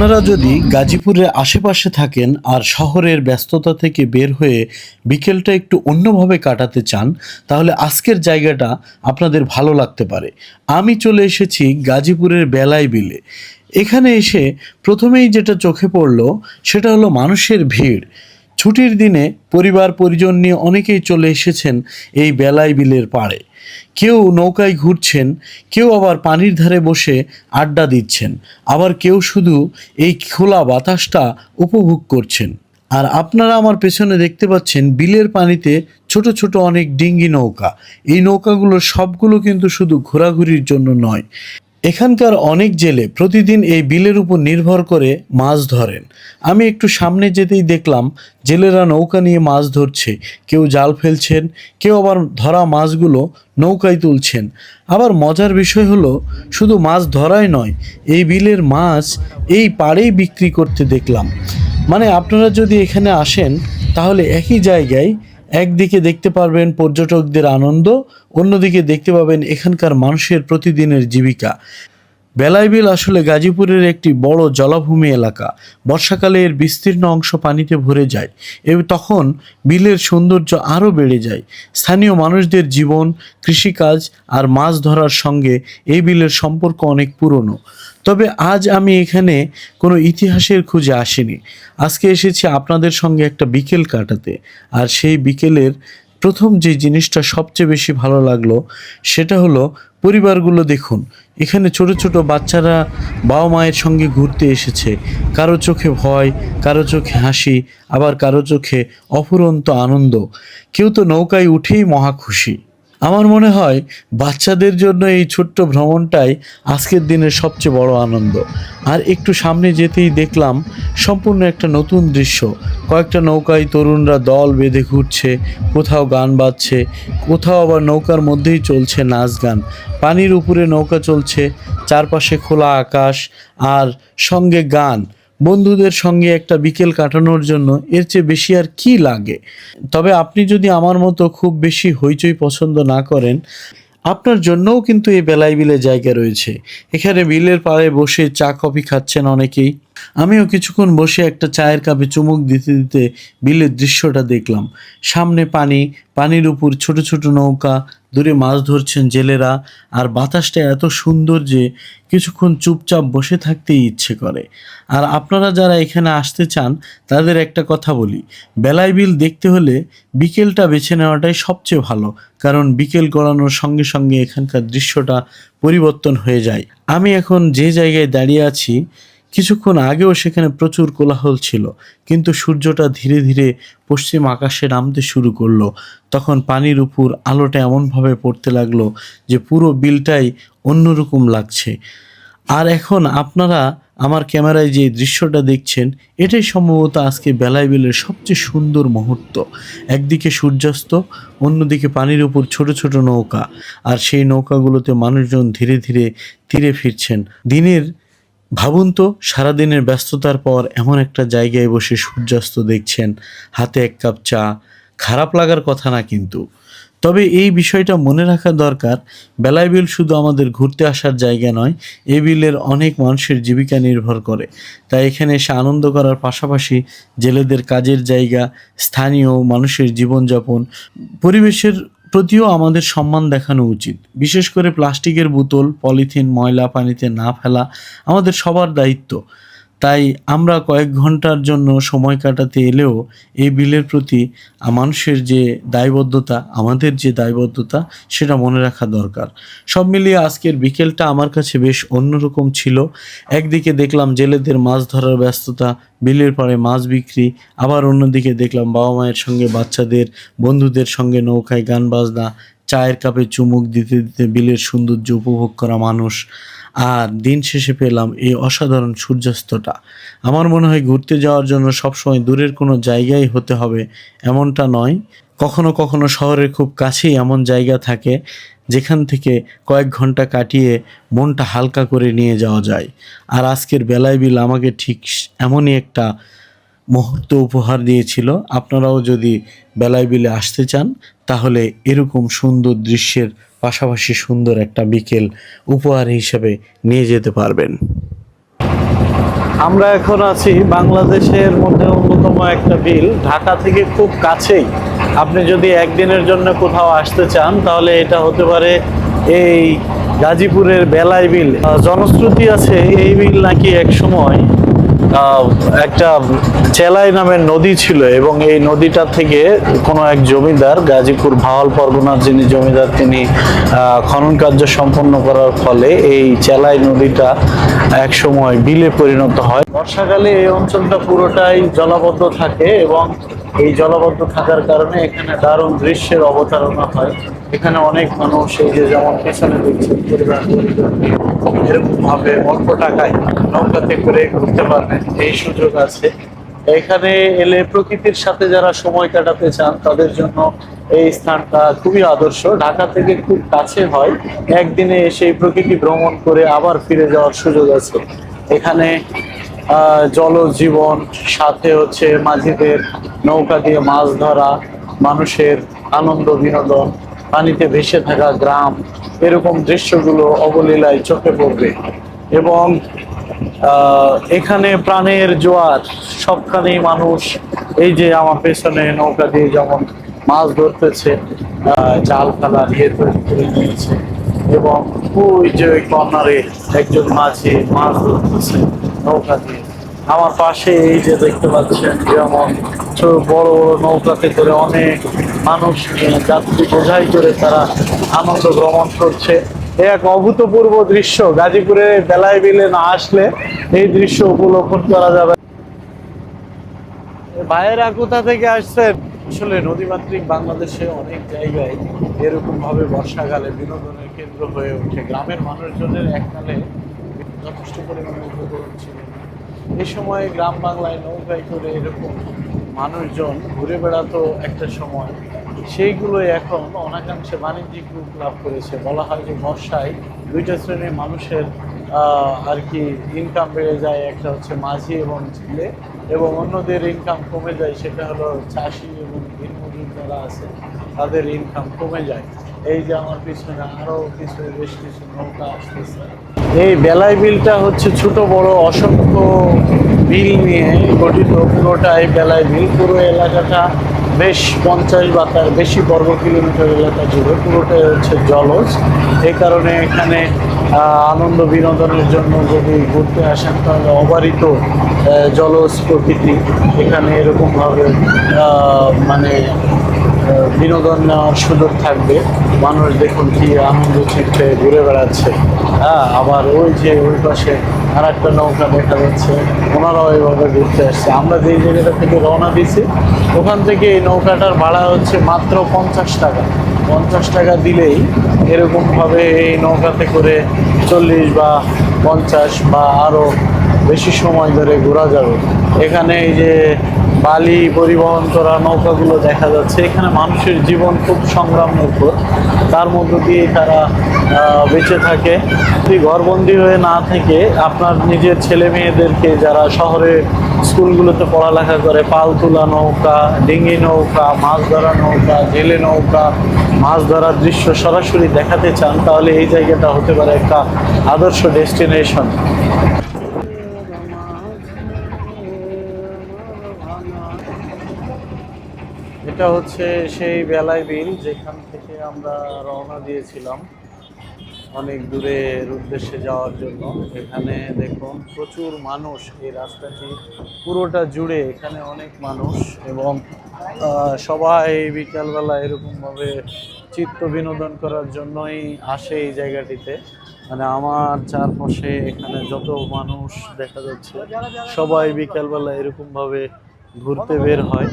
আপনারা যদি গাজীপুরের আশেপাশে থাকেন আর শহরের ব্যস্ততা থেকে বের হয়ে বিকেলটা একটু অন্যভাবে কাটাতে চান, তাহলে আজকের জায়গাটা আপনাদের ভালো লাগতে পারে। আমি চলে এসেছি গাজীপুরের বেলায় বিলে। এখানে এসে প্রথমেই যেটা চোখে পড়লো সেটা হলো মানুষের ভিড়। ছুটির দিনে পরিবার পরিজন নিয়ে অনেকেই চলে এসেছেন এই বেলাই বিলের পাড়ে। কেউ নৌকায় ঘুরছেন, কেউ আবার পানির ধারে বসে আড্ডা দিচ্ছেন, আবার কেউ শুধু এই খোলা বাতাসটা উপভোগ করছেন। আর আপনারা আমার পেছনে দেখতে পাচ্ছেন বিলের পানিতে ছোট ছোট অনেক ডিঙ্গি নৌকা। এই নৌকাগুলো সবগুলো কিন্তু শুধু ঘোরাঘুরির জন্য নয়। এখানকার অনেক জেলে প্রতিদিন এই বিলের উপর নির্ভর করে মাছ ধরেন। আমি একটু সামনে যেতেই দেখলাম জেলেরা নৌকা নিয়ে মাছ ধরছে, কেউ জাল ফেলছেন, কেউ আবার ধরা মাছগুলো নৌকায় তুলছেন। আবার মজার বিষয় হলো শুধু মাছ ধরাই নয়, এই বিলের মাছ এই পাড়েই বিক্রি করতে দেখলাম। মানে আপনারা যদি এখানে আসেন তাহলে একই জায়গায় একদিকে দেখতে পারবেন পর্যটকদের আনন্দ, অন্যদিকে দেখতে পাবেন এখানকার মানুষের প্রতিদিনের জীবিকা। বেলাই বিল আসলে গাজীপুরের একটি বড় জলাভূমি এলাকা। বর্ষাকালে এর বিস্তীর্ণ অংশ পানিতে ভরে যায় এবং তখন বিলের সৌন্দর্য আরও বেড়ে যায়। স্থানীয় মানুষদের জীবন, কৃষিকাজ আর মাছ ধরার সঙ্গে এই বিলের সম্পর্ক অনেক পুরনো। তবে আজ আমি এখানে কোনো ইতিহাসের খুঁজে আসিনি। আজকে এসেছি আপনাদের সঙ্গে একটা বিকেল কাটাতে। আর সেই বিকেলের প্রথম যে জিনিসটা সবচেয়ে বেশি ভালো লাগলো সেটা হলো পরিবারগুলো দেখুন। এখানে ছোট ছোট বাচ্চারা বাবা মায়ের সঙ্গে ঘুরতে এসেছে। কারো চোখে ভয়, কারো চোখে হাসি, আবার কারো চোখে অফুরন্ত আনন্দ। কেউ তো নৌকায় উঠেই মহা খুশি। আমার মনে হয় বাচ্চাদের জন্য এই ছোট্ট ভ্রমণটাই আজকের দিনের সবচেয়ে বড় আনন্দ। আর একটু সামনে যেতেই দেখলাম সম্পূর্ণ একটা নতুন দৃশ্য। কয়েকটা নৌকায় তরুণরা দল বেঁধে ঘুরছে, কোথাও গান বাজছে, কোথাও আবার নৌকার মধ্যেই চলছে নাচ গান। পানির উপরে নৌকা চলছে, চারপাশে খোলা আকাশ আর সঙ্গে গান। বন্ধুদের সঙ্গে একটা বিকেল কাটানোর জন্য এর চেয়ে বেশি আর কি লাগে। তবে আপনি যদি আমার মতো খুব বেশি হইচই পছন্দ না করেন, আপনার জন্যও কিন্তু এই বেলাই বিলে জায়গা রয়েছে। এখানে বিলের পাড়ে বসে চা কফি খাচ্ছেন অনেকেই। আমিও কিছুক্ষণ বসে একটা চায়ের কাপে চুমুক দিতে দিতে বিলের দৃশ্যটা দেখলাম। সামনে পানি, পানির উপর ছোট ছোট নৌকা, দূরে মাছ ধরছেন জেলেরা। আর বাতাসটা এত সুন্দর যে কিছুক্ষণ চুপচাপ বসে থাকতেই ইচ্ছে করে। আর আপনারা যারা এখানে আসতে চান তাদের একটা কথা বলি, বেলাই বিল দেখতে হলে বিকেলটা বেছে নেওয়াটাই সবচেয়ে ভালো। কারণ বিকেল গড়ানোর সঙ্গে সঙ্গে এখানকার দৃশ্যটা পরিবর্তন হয়ে যায়। আমি এখন যে জায়গায় দাঁড়িয়ে আছি, কিছুক্ষণ আগেও সেখানে প্রচুর কোলাহল ছিল, কিন্তু সূর্যটা ধীরে ধীরে পশ্চিম আকাশে নামতে শুরু করলো। তখন পানির উপর আলোটা এমনভাবে পড়তে লাগলো যে পুরো বিলটাই অন্যরকম লাগছে। আর এখন আপনারা আমার ক্যামেরায় যে দৃশ্যটা দেখছেন, এটাই সম্ভবত আজকে বেলাই বিলের সবচেয়ে সুন্দর মুহূর্ত। একদিকে সূর্যাস্ত, অন্যদিকে পানির উপর ছোট ছোট নৌকা, আর সেই নৌকাগুলোতে মানুষজন ধীরে ধীরে তীরে ফিরছেন। ভাবুন তো, সারাদিনের ব্যস্ততার পর এমন একটা জায়গায় বসে সূর্যাস্ত দেখছেন, হাতে এক কাপ চা। খারাপ লাগার কথা না কিন্তু। তবে এই বিষয়টা মনে রাখা দরকার, বেলাই বিল শুধু আমাদের ঘুরতে আসার জায়গা নয়, এই বিলের অনেক মানুষের জীবিকা নির্ভর করে। তাই এখানে এসে আনন্দ করার পাশাপাশি জেলেদের কাজের জায়গা, স্থানীয় মানুষের জীবনযাপন, পরিবেশের প্রতিও আমাদের সম্মান দেখানো উচিত। বিশেষ করে প্লাস্টিকের বোতল, পলিথিন, ময়লা পানিতে না ফেলা আমাদের সবার দায়িত্ব। তাই আমরা কয়েক ঘন্টার জন্য সময় কাটাতে এলেও এই বিলের প্রতি মানুষের যে দায়বদ্ধতা, আমাদের যে দায়বদ্ধতা, সেটা মনে রাখা দরকার। সব মিলিয়ে আজকের বিকেলটা আমার কাছে বেশ অন্যরকম ছিল। একদিকে দেখলাম জেলেদের মাছ ধরার ব্যস্ততা, বিলের পাড়ে মাছ বিক্রি, আবার অন্যদিকে দেখলাম বাবা মায়ের সঙ্গে বাচ্চাদের, বন্ধুদের সঙ্গে নৌকায় গান বাজনা, চায়ের কাপে চুমুক দিতে দিতে বিলের সৌন্দর্য উপভোগ করা মানুষ। আর দিন শেষে পেলাম এই অসাধারণ সূর্যাস্তটা। আমার মনে হয় ঘুরতে যাওয়ার জন্য সবসময় দূরের কোনো জায়গায় হতে হবে এমনটা নয়। কখনো কখনো শহরের খুব কাছেই এমন জায়গা থাকে যেখান থেকে কয়েক ঘন্টা কাটিয়ে মনটা হালকা করে নিয়ে যাওয়া যায়। আর আজকের বেলাই বিল আমাকে ঠিক এমনই একটা মুহূর্ত উপহার দিয়েছিল। আপনারাও যদি বেলাই বিলে আসতে চান তাহলে এরকম সুন্দর দৃশ্যের পাশাপাশি সুন্দর একটা বিকেল উপহার হিসেবে নিয়ে যেতে পারবেন। আমরা এখন আছি বাংলাদেশের মধ্যে অন্যতম একটা বিল, ঢাকা থেকে খুব কাছেই। আপনি যদি একদিনের জন্য কোথাও আসতে চান তাহলে এটা হতে পারে এই গাজীপুরের বেলায় বিল। জনশ্রুতি আছে এই বিল নাকি এক সময় একটা চেলাই নামের নদী ছিল এবং এই নদীটা থেকে কোনো এক জমিদার, গাজীপুর ভাওয়াল পরগনার যিনি জমিদার, তিনি খনন কার্য সম্পন্ন করার ফলে এই চেলাই নদীটা এক সময় বিলে পরিণত হয়। বর্ষাকালে এই অঞ্চলটা পুরোটাই জলাবদ্ধ থাকে এবং এই জলাবদ্ধ থাকার কারণে এখানে দারুণ দৃশ্যের অবতারণা হয়। এখানে অনেক মানুষ, এই যে যেমন পেছনে দেখছেন, পরিবার এরকম ভাবে অল্প টাকায় নৌকাতে করে ঘুরতে পারবেন, এই সুযোগ আছে। এখানে এলে প্রকৃতির সাথে যারা সময় কাটাতে চান তাদের জন্য এই স্থানটা খুবই আদর্শ। ঢাকা থেকে খুব কাছে হয়, একদিনে এসে প্রকৃতি ভ্রমণ করে আবার ফিরে যাওয়ার সুযোগ আছে। এখানে জলজীবন, সাথে হচ্ছে মাঝিদের নৌকা দিয়ে মাছ ধরা, মানুষের আনন্দ বিনোদন, পানিতে ভেসে থাকা গ্রাম, এরকম দৃশ্যগুলো অবলীলায় চোখে পড়বে। এবং এখানে প্রাণের জোয়ার, সবখানেই মানুষ এই যে আমার পেছনে নৌকা দিয়ে যেমন মাছ ধরতেছে, জাল ফেলা দিয়ে তৈরি করে নিয়েছে এবং ওই যে ওই কর্নারে একজন মাঝি মাছ ধরতেছে নৌকা দিয়ে। আমার পাশে এই যে দেখতে পাচ্ছেন যেমন বড় বড় নৌকাতে করে অনেক মানুষ যাত্রী বোঝাই করে তারা আনন্দ ভ্রমণ করছে। এক অভূতপূর্ব দৃশ্য, গাজীপুরে বেলায় বিলে না আসলে এই দৃশ্য উপলক্ষণ করা যাবে। ভাইয়েরা কোথা থেকে আসছেন? আসলে নদীমাতৃক বাংলাদেশে অনেক জায়গায় এরকম ভাবে বর্ষাকালে বিনোদনের কেন্দ্র হয়ে ওঠে। গ্রামের মানুষজনের এককালে যথেষ্ট পরিমাণে উপকরণ ছিল না। এই সময় গ্রাম বাংলায় নৌকায় করে এরকম মানুষজন ঘুরে বেড়াতো একটা সময়, সেইগুলো এখন অনেকাংশে বাণিজ্যিক রূপ লাভ করেছে। বলা হয় যে বর্ষায় দুইটা শ্রেণীর মানুষের আর কি ইনকাম বেড়ে যায়, একটা হচ্ছে মাঝি এবং জেলে, এবং অন্যদের ইনকাম কমে যায়, সেটা হলো চাষি এবং দিনমজুর যারা আছে তাদের ইনকাম কমে যায়। এই যে আমার পিছনে আরো কিছু বেশ কিছু নৌকা আসতেছে। এই বেলায় বিলটা হচ্ছে ছোট বড় অসংখ্য বিল নিয়ে গঠিত, পুরোটাই বেলায় বিল। পুরো এলাকাটা বেশ 50 বা তার বেশি বর্গ কিলোমিটার এলাকা জুড়ে পুরোটাই হচ্ছে জলজ। এই কারণে এখানে আনন্দ বিনোদনের জন্য যদি ঘুরতে আসেন তাহলে অবারিত জলজ প্রকৃতি, এখানে এরকমভাবে মানে বিনোদন নেওয়ার সুযোগ থাকবে। মানুষ দেখুন কি আনন্দ চিত্তে ঘুরে বেড়াচ্ছে। আবার ওই যে ওই পাশে আর একটা নৌকা দেখা যাচ্ছে, ওনারাও এইভাবে ঘুরতে আসছে। আমরা যেই জায়গাটা থেকে রওনা দিয়েছি ওখান থেকে এই নৌকাটার ভাড়া হচ্ছে মাত্র 50 টাকা। 50 টাকা দিলেই এরকমভাবে এই নৌকাতে করে 40 বা 50 বা আরও বেশি সময় ধরে ঘোরা যাবে। এখানে এই যে বালি পরিবহন করা নৌকাগুলো দেখা যাচ্ছে, এখানে মানুষের জীবন খুব সংগ্রাম নির্ভর, তার মধ্য দিয়ে তারা বেঁচে থাকে। যদি ঘরবন্দি হয়ে না থেকে আপনার নিজের ছেলে মেয়েদেরকে যারা শহরে স্কুলগুলোতে পড়ালেখা করে পাল তোলা নৌকা, ডিঙি নৌকা, মাছ ধরা নৌকা, জেলে নৌকা, মাছ ধরার দৃশ্য সরাসরি দেখাতে চান তাহলে এই জায়গাটা হতে পারে একটা আদর্শ ডেস্টিনেশন। এটা হচ্ছে সেই বেলায় বিল যেখান থেকে আমরা রওনা দিয়েছিলাম অনেক দূরের উদ্দেশ্যে যাওয়ার জন্য। এখানে দেখুন প্রচুর মানুষ, এই রাস্তাটি পুরোটা জুড়ে এখানে অনেক মানুষ, এবং সবাই বিকালবেলা এরকমভাবে চিত্ত বিনোদন করার জন্যই আসে এই জায়গাটিতে। মানে আমার চারপাশে এখানে যত মানুষ দেখা যাচ্ছে সবাই বিকালবেলা এরকমভাবে ঘুরতে বের হয়,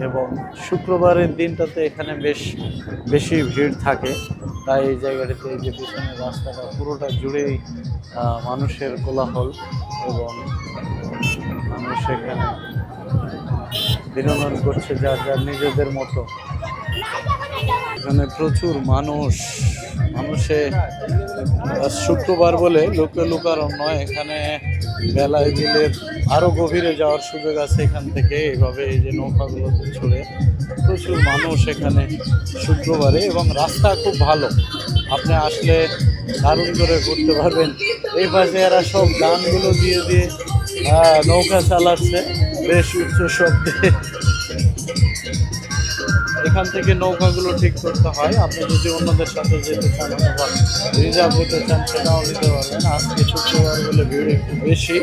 এবং শুক্রবারের দিনটাতে এখানে বেশ বেশি ভিড় থাকে। তাই এই জায়গাটিতে এই যে পিছনের রাস্তাটা পুরোটা জুড়েই মানুষের কোলাহল, এবং মানুষ এখানে বিনোদন করছে যার যার নিজেদের মতো। এখানে প্রচুর মানুষে শুক্রবার বলে লোকে লোকারণ্য নয়, এখানে বেলায় বিলের আরো গভীরে যাওয়ার সুযোগ আছে এখান থেকে। এইভাবে এই যে নৌকাগুলোতে চড়ে প্রচুর মানুষ এখানে শুক্রবারে, এবং রাস্তা খুব ভালো, আপনি আসলে দারুণ করে ঘুরতে পারবেন। এই পাশে এরা সব গানগুলো দিয়ে দিয়ে হ্যাঁ, নৌকা চালাচ্ছে বেশ উচ্চ শব্দে। এখান থেকে নৌকাগুলো ঠিক করতে হয়। আপনি যদি অন্যদের সাথে যেতে চান অথবা রিজার্ভ হতে চান সেটাও নিতে পারবেন। আজকে শুক্রবার বলে ভিড় একটু বেশি।